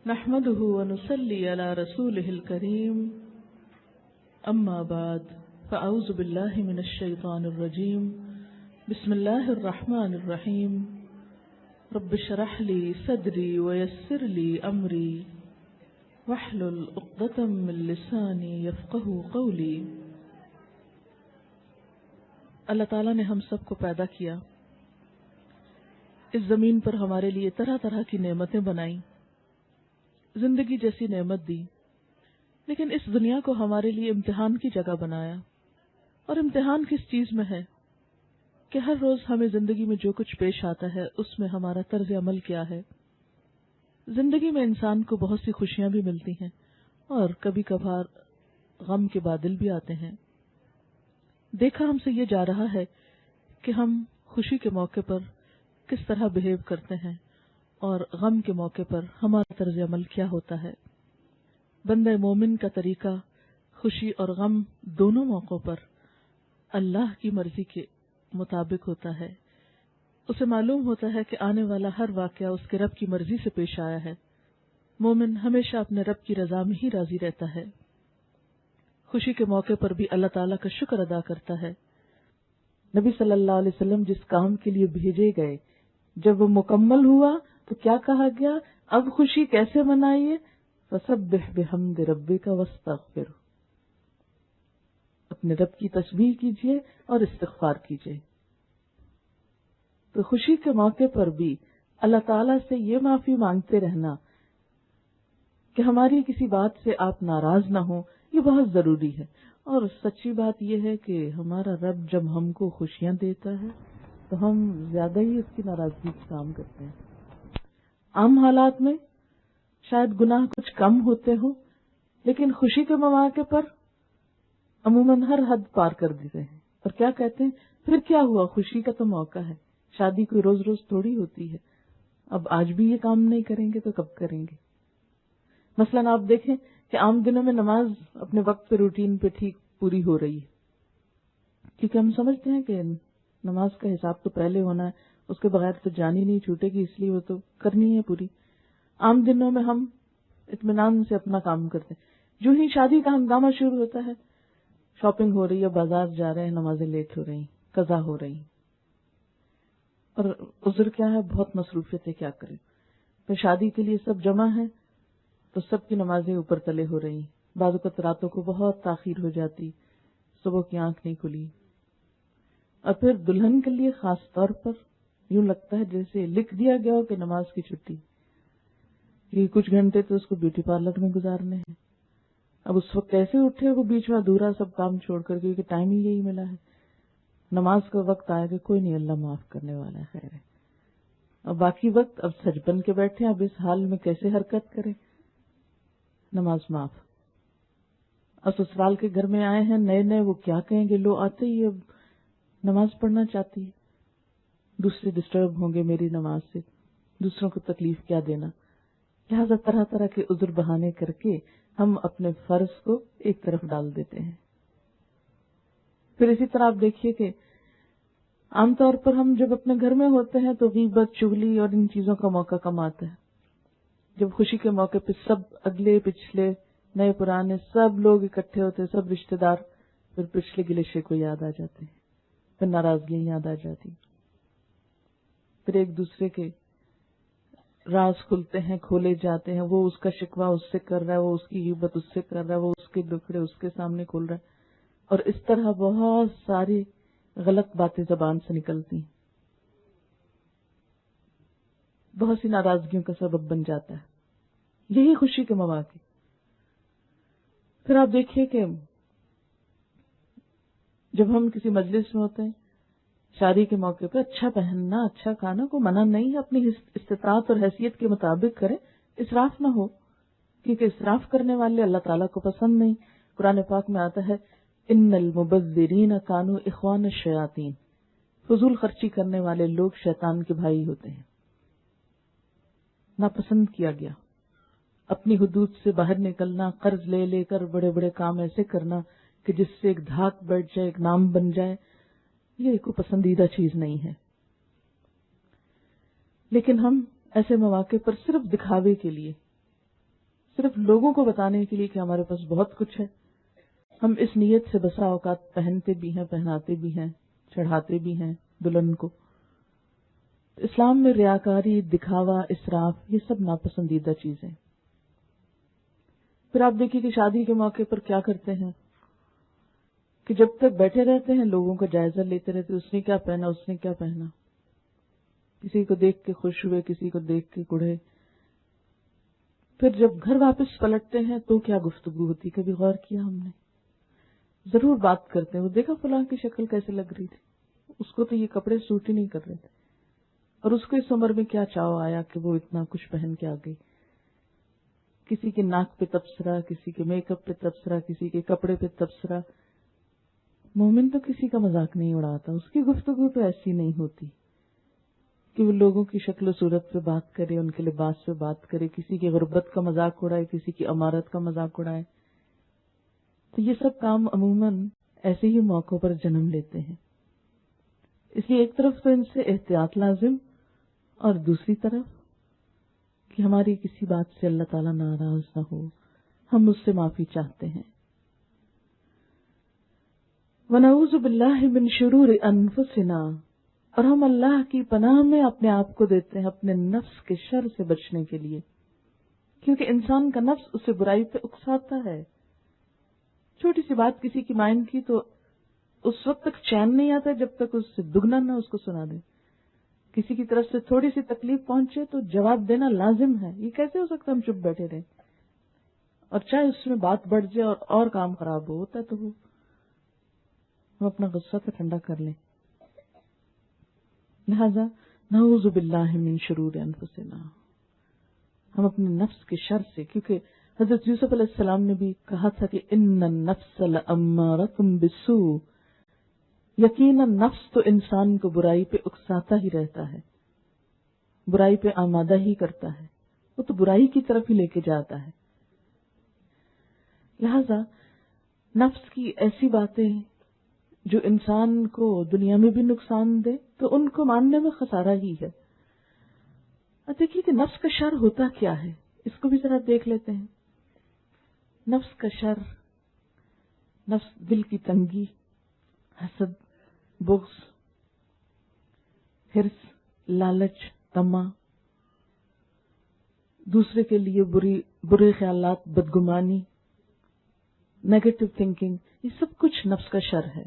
نحمده ونصلي على رسوله الكريم أما بعد فأعوذ بالله من الشيطان الرجيم بسم الله الرحمن الرحيم رب اشرح لي صدري ويسر لي أمري واحلل عقدة من لساني يفقهوا قولي۔ اللہ تعالیٰ نے ہم سب کو پیدا کیا، اس زمین پر ہمارے لیے طرح طرح کی نعمتیں بنائیں، زندگی جیسی نعمت دی، لیکن اس دنیا کو ہمارے لیے امتحان کی جگہ بنایا۔ اور امتحان کس چیز میں ہے کہ ہر روز ہمیں زندگی میں جو کچھ پیش آتا ہے اس میں ہمارا طرز عمل کیا ہے۔ زندگی میں انسان کو بہت سی خوشیاں بھی ملتی ہیں اور کبھی کبھار غم کے بادل بھی آتے ہیں۔ دیکھا ہم سے یہ جا رہا ہے کہ ہم خوشی کے موقع پر کس طرح بہیو کرتے ہیں اور غم کے موقع پر ہمارا طرز عمل کیا ہوتا ہے۔ بندہ مومن کا طریقہ خوشی اور غم دونوں موقعوں پر اللہ کی مرضی کے مطابق ہوتا ہے۔ اسے معلوم ہوتا ہے کہ آنے والا ہر واقعہ اس کے رب کی مرضی سے پیش آیا ہے۔ مومن ہمیشہ اپنے رب کی رضا میں ہی راضی رہتا ہے۔ خوشی کے موقع پر بھی اللہ تعالیٰ کا شکر ادا کرتا ہے۔ نبی صلی اللہ علیہ وسلم جس کام کے لیے بھیجے گئے، جب وہ مکمل ہوا تو کیا کہا گیا؟ اب خوشی کیسے منائیے؟ فسبح بحمد ربک واستغفر، اپنے رب کی تسبیح کیجیے اور استغفار کیجیے۔ تو خوشی کے موقع پر بھی اللہ تعالیٰ سے یہ معافی مانگتے رہنا کہ ہماری کسی بات سے آپ ناراض نہ ہوں، یہ بہت ضروری ہے۔ اور سچی بات یہ ہے کہ ہمارا رب جب ہم کو خوشیاں دیتا ہے تو ہم زیادہ ہی اس کی ناراضگی سے کام کرتے ہیں۔ عام حالات میں شاید گناہ کچھ کم ہوتے ہوں، لیکن خوشی کے مواقع پر عموماً ہر حد پار کر دیتے ہیں اور کیا کہتے ہیں، پھر کیا ہوا، خوشی کا تو موقع ہے، شادی کوئی روز روز تھوڑی ہوتی ہے، اب آج بھی یہ کام نہیں کریں گے تو کب کریں گے۔ مثلاً آپ دیکھیں کہ عام دنوں میں نماز اپنے وقت پہ روٹین پہ ٹھیک پوری ہو رہی ہے، کیونکہ ہم سمجھتے ہیں کہ نماز کا حساب تو پہلے ہونا ہے، اس کے بغیر تو جان ہی نہیں چھوٹے گی، اس لیے وہ تو کرنی ہے پوری۔ عام دنوں میں ہم اطمینان سے اپنا کام کرتے ہیں، جو ہی شادی کا ہنگامہ شروع ہوتا ہے، شاپنگ ہو رہی ہے، بازار جا رہے ہیں، نمازیں لیٹ ہو رہی، قضا ہو رہی، اور عذر کیا ہے، بہت مصروفیت ہے، کیا کریں۔ پھر شادی کے لیے سب جمع ہیں تو سب کی نمازیں اوپر تلے ہو رہی، بعض اوقات راتوں کو بہت تاخیر ہو جاتی، صبح کی آنکھ نہیں کھلی، اور پھر دلہن کے لیے خاص طور پر یوں لگتا ہے جیسے لکھ دیا گیا ہو کہ نماز کی چھٹی، یہ کچھ گھنٹے تو اس کو بیوٹی پارلر میں گزارنے ہیں۔ اب اس وقت کیسے اٹھے وہ بیچ میں ادھورا سب کام چھوڑ کر، کیونکہ ٹائم ہی یہی ملا ہے، نماز کا وقت آئے گا، کوئی نہیں، اللہ معاف کرنے والا ہے، خیر ہے۔ اب باقی وقت اب سج بن کے بیٹھے، اب اس حال میں کیسے حرکت کریں، نماز معاف۔ اور سسرال کے گھر میں آئے ہیں نئے نئے، وہ کیا کہیں گے، لو آتے ہی اب نماز پڑھنا چاہتی ہے، دوسرے ڈسٹرب ہوں گے میری نماز سے، دوسروں کو تکلیف کیا دینا، لہذا طرح طرح کے عذر بہانے کر کے ہم اپنے فرض کو ایک طرف ڈال دیتے ہیں۔ پھر اسی طرح آپ دیکھیے کہ عام طور پر ہم جب اپنے گھر میں ہوتے ہیں تو غیبت، چغلی اور ان چیزوں کا موقع کم آتا ہے۔ جب خوشی کے موقع پہ سب اگلے پچھلے نئے پرانے سب لوگ اکٹھے ہوتے، سب رشتہ دار، پھر پچھلے گلے شکوے یاد آ جاتے ہیں، پھر ناراضگیاں یاد آ جاتی، پھر ایک دوسرے کے راز کھلتے ہیں، کھولے جاتے ہیں، وہ اس کا شکوہ اس سے کر رہا ہے، وہ اس کی غیبت اس سے کر رہا ہے، وہ اس کے دکھڑے اس کے سامنے کھول رہا ہے، اور اس طرح بہت ساری غلط باتیں زبان سے نکلتی ہیں، بہت سی ناراضگیوں کا سبب بن جاتا ہے۔ یہی خوشی کے مواقع۔ پھر آپ دیکھیے کہ جب ہم کسی مجلس میں ہوتے ہیں، شادی کے موقع پہ اچھا پہننا، اچھا کھانا کو منع نہیں ہے، اپنی استطاعت اور حیثیت کے مطابق کریں، اسراف نہ ہو، کیونکہ اسراف کرنے والے اللہ تعالیٰ کو پسند نہیں۔ قرآن پاک میں آتا ہے ان المبذرین کانوا اخوان الشیاطین، فضول خرچی کرنے والے لوگ شیطان کے بھائی ہوتے ہیں، ناپسند کیا گیا۔ اپنی حدود سے باہر نکلنا، قرض لے لے کر بڑے بڑے کام ایسے کرنا کہ جس سے ایک دھاک بیٹھ جائے، ایک نام بن جائے، یہ کوئی پسندیدہ چیز نہیں ہے۔ لیکن ہم ایسے مواقع پر صرف دکھاوے کے لیے صرف لوگوں کو بتانے کے لیے کہ ہمارے پاس بہت کچھ ہے. ہم اس نیت سے بسا اوقات پہنتے بھی ہیں، پہناتے بھی ہیں، چڑھاتے بھی ہیں دلہن کو. اسلام میں ریاکاری، دکھاوا، اسراف یہ سب ناپسندیدہ چیزیں. پھر آپ دیکھیے کہ شادی کے موقع پر کیا کرتے ہیں کہ جب تک بیٹھے رہتے ہیں لوگوں کا جائزہ لیتے رہتے، اس نے کیا پہنا، اس نے کیا پہنا، کسی کو دیکھ کے خوش ہوئے، کسی کو دیکھ کے کڑھے. پھر جب گھر واپس پلٹتے ہیں تو کیا گفتگو ہوتی، کبھی غور کیا ہم نے؟ ضرور بات کرتے ہیں، وہ دیکھا فلاں کی شکل کیسے لگ رہی تھی، اس کو تو یہ کپڑے سوٹ ہی نہیں کر رہے تھے، اور اس کو اس عمر میں کیا چاو آیا کہ وہ اتنا کچھ پہن کے آ گئی. کسی کے ناک پہ تبصرہ، کسی کے میک اپ پہ تبصرہ، کسی کے کپڑے پہ تبصرہ. مومن تو کسی کا مذاق نہیں اڑاتا، اس کی گفتگو تو ایسی نہیں ہوتی کہ وہ لوگوں کی شکل و صورت پہ بات کرے، ان کے لباس پہ بات کرے، کسی کی غربت کا مذاق اڑائے، کسی کی امارت کا مذاق اڑائے. تو یہ سب کام عموماً ایسے ہی موقعوں پر جنم لیتے ہیں. اس لیے ایک طرف تو ان سے احتیاط لازم، اور دوسری طرف کہ ہماری کسی بات سے اللہ تعالیٰ ناراض نہ ہو، ہم اس سے معافی چاہتے ہیں. وَنَعُوذُ بِاللَّهِ مِن شُرُورِ أَنفُسِنَا، اور ہم اللہ کی پناہ میں اپنے آپ کو دیتے ہیں اپنے نفس کے شر سے بچنے کے لیے، کیونکہ انسان کا نفس اسے برائی پہ اکساتا ہے. چھوٹی سی بات کسی کی مائنڈ کی تو اس وقت تک چین نہیں آتا جب تک اس سے دگنا نہ اس کو سنا دے. کسی کی طرف سے تھوڑی سی تکلیف پہنچے تو جواب دینا لازم ہے. یہ کیسے ہو سکتا ہے ہم چپ بیٹھے رہیں، اور چاہے اس میں بات بڑھ جائے اور کام خراب ہوتا تو وہ ہم اپنا غصہ تو ٹھنڈا کر لیں. لہذا نعوذ باللہ من شرور انفسنا، ہم اپنے نفس کے شر سے، کیونکہ حضرت یوسف علیہ السلام نے بھی کہا تھا کہ ان النفس لامارۃ بالسوء، یقیناً نفس تو انسان کو برائی پہ اکساتا ہی رہتا ہے، برائی پہ آمادہ ہی کرتا ہے، وہ تو برائی کی طرف ہی لے کے جاتا ہے. لہذا نفس کی ایسی باتیں جو انسان کو دنیا میں بھی نقصان دے تو ان کو ماننے میں خسارہ ہی ہے. اب دیکھیے کہ نفس کا شر ہوتا کیا ہے، اس کو بھی ذرا دیکھ لیتے ہیں. نفس کا شر، نفس دل کی تنگی، حسد، بغض، حرص، لالچ، طمع، دوسرے کے لیے برے خیالات، بدگمانی، نیگیٹو تھنکنگ، یہ سب کچھ نفس کا شر ہے.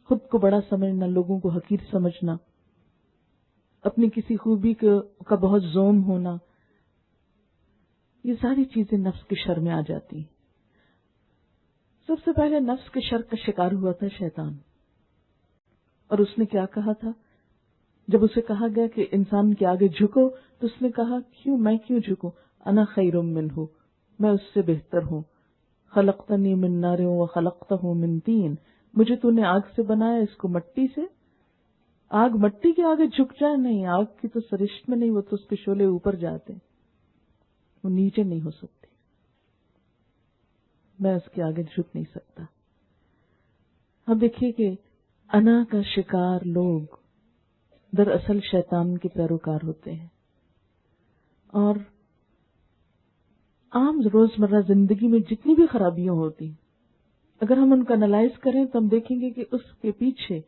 خود کو بڑا سمجھنا، لوگوں کو حقیر سمجھنا، اپنی کسی خوبی کا بہت زوم ہونا، یہ ساری چیزیں نفس کے شر میں آ جاتی ہیں. سب سے پہلے نفس کے شر کا شکار ہوا تھا شیطان، اور اس نے کیا کہا تھا جب اسے کہا گیا کہ انسان کے آگے جھکو تو اس نے کہا میں کیوں جھکوں، انا خیر منہ، میں اس سے بہتر ہوں. خلقتنی من نار وخلقتہ من طین، مجھے تو نے آگ سے بنایا، اس کو مٹی سے. آگ مٹی کے آگے جھک جائے؟ نہیں، آگ کی تو سرشت میں نہیں، وہ تو اس کے شعلے اوپر جاتے ہیں، وہ نیچے نہیں ہو سکتی. میں اس کے آگے جھک نہیں سکتا. اب دیکھیے کہ انا کا شکار لوگ دراصل شیطان کے پیروکار ہوتے ہیں، اور عام روزمرہ زندگی میں جتنی بھی خرابیاں ہوتی اگر ہم ان کا انالائز کریں تو ہم دیکھیں گے کہ اس کے پیچھے،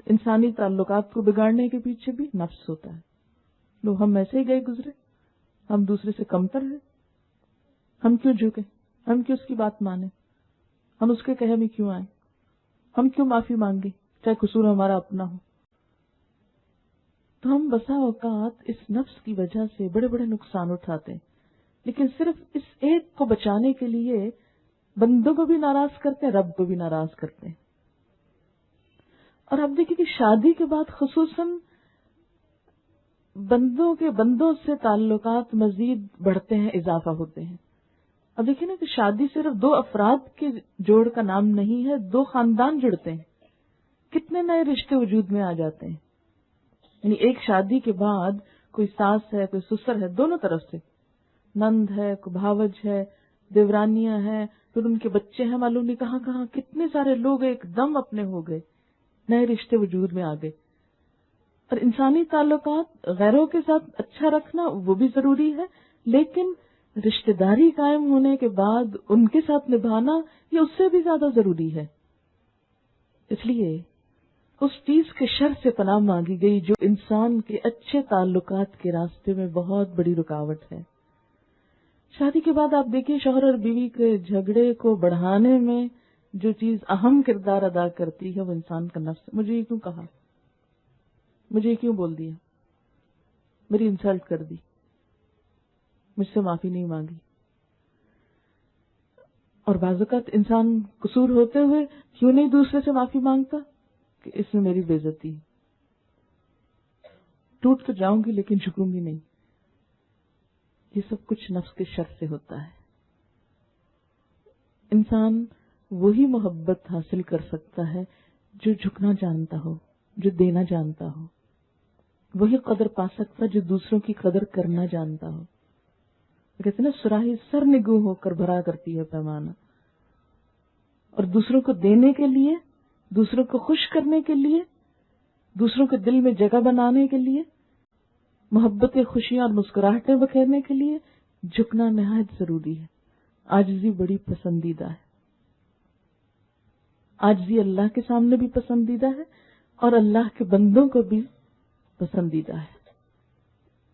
انسانی تعلقات کو بگاڑنے کے پیچھے بھی نفس ہوتا ہے. لو ہم ایسے ہی گئے گزرے، ہم دوسرے سے کمتر ہیں، ہم کیوں جھکے، ہم کیوں اس کی بات مانیں، ہم اس کے کہے میں کیوں آئیں، ہم کیوں معافی مانگیں چاہے قصور ہمارا اپنا ہو. تو ہم بسا اوقات اس نفس کی وجہ سے بڑے بڑے نقصان اٹھاتے ہیں، لیکن صرف اس ایک کو بچانے کے لیے بندوں کو بھی ناراض کرتے ہیں، رب کو بھی ناراض کرتے ہیں. اور اب دیکھیں کہ شادی کے بعد خصوصاً بندوں سے تعلقات مزید بڑھتے ہیں، اضافہ ہوتے ہیں. اب دیکھیں نا کہ شادی صرف دو افراد کے جوڑ کا نام نہیں ہے، دو خاندان جڑتے ہیں، کتنے نئے رشتے وجود میں آ جاتے ہیں. یعنی ایک شادی کے بعد کوئی ساس ہے، کوئی سسر ہے، دونوں طرف سے نند ہے، کوئی بھاوج ہے، دیورانیاں ہیں، پھر ان کے بچے ہیں، معلوم نہیں کہاں کہاں کتنے سارے لوگ ایک دم اپنے ہو گئے، نئے رشتے وجود میں آ گئے. اور انسانی تعلقات غیروں کے ساتھ اچھا رکھنا وہ بھی ضروری ہے، لیکن رشتہ داری قائم ہونے کے بعد ان کے ساتھ نبھانا یہ اس سے بھی زیادہ ضروری ہے. اس لیے اس چیز کے شر سے پناہ مانگی گئی جو انسان کے اچھے تعلقات کے راستے میں بہت بڑی رکاوٹ ہے. شادی کے بعد آپ دیکھیں شوہر اور بیوی کے جھگڑے کو بڑھانے میں جو چیز اہم کردار ادا کرتی ہے وہ انسان کا نفس. مجھے یہ کیوں کہا, مجھے یہ کیوں بول دیا, میری انسلٹ کر دی, مجھ سے معافی نہیں مانگی. اور بعض اوقات انسان قصور ہوتے ہوئے کیوں نہیں دوسرے سے معافی مانگتا کہ اس میں میری بے عزتی, ٹوٹ تو جاؤں گی لیکن جھکوں گی نہیں. یہ سب کچھ نفس کے شر سے ہوتا ہے. انسان وہی محبت حاصل کر سکتا ہے جو جھکنا جانتا ہو, جو دینا جانتا ہو. وہی قدر پا سکتا جو دوسروں کی قدر کرنا جانتا ہو. کہتے ہیں نا سراہی سر نگو ہو کر بھرا کرتی ہے پیمانہ. اور دوسروں کو دینے کے لیے, دوسروں کو خوش کرنے کے لیے, دوسروں کے دل میں جگہ بنانے کے لیے, محبتیں, خوشیاں اور مسکراہٹیں بکھیرنے کے لیے جھکنا نہایت ضروری ہے. عاجزی بڑی پسندیدہ ہے. عاجزی اللہ کے سامنے بھی پسندیدہ ہے اور اللہ کے بندوں کو بھی پسندیدہ ہے.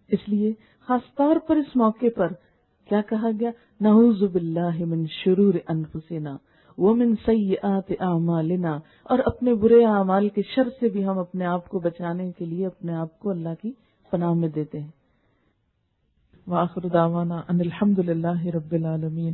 اس لیے خاص طور پر اس موقع پر کیا کہا گیا؟ نعوذ باللہ من شرور انفسنا ومن سیئات اعمالنا. اور اپنے برے اعمال کے شر سے بھی ہم اپنے آپ کو بچانے کے لیے اپنے آپ کو اللہ کی پناہ میں دیتے ہیں. وآخر دعوانا ان الحمد للہ رب العالمین.